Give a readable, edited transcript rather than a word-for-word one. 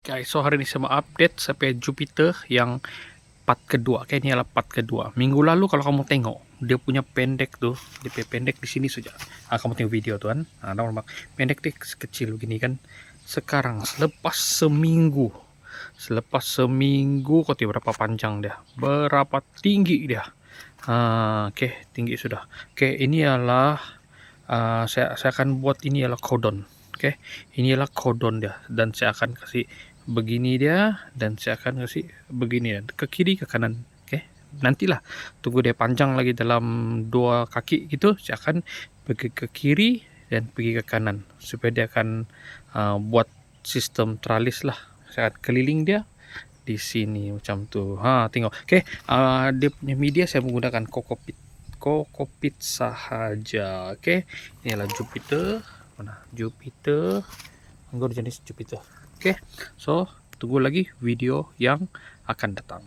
Guys, so hari ini saya mau update sampai Jupiter yang part kedua. Kayak ini adalah part kedua. Minggu lalu kalau kamu tengok, dia punya pendek tuh, dia punya pendek di sini saja. Kamu tengok video tuh kan. Pendek dia kecil begini kan. Sekarang selepas seminggu kau tahu berapa panjang dia, berapa tinggi dia. Oke, tinggi sudah. Oke, ini adalah saya akan buat ini adalah cordon. Oke, ini adalah cordon dia, dan saya akan kasih begini dia, dan saya akan kasih begini ya, ke kiri ke kanan. Oke, nantilah tunggu dia panjang lagi dalam dua kaki gitu, saya akan pergi ke kiri dan pergi ke kanan supaya dia akan buat sistem tralis lah. Saya akan keliling dia di sini macam tu. Tengok. Oke, dia punya media saya menggunakan kokopit sahaja. Oke, ini adalah Jupiter. Mana Jupiter? Enggak jenis Jupiter. Oke, so tunggu lagi video yang akan datang.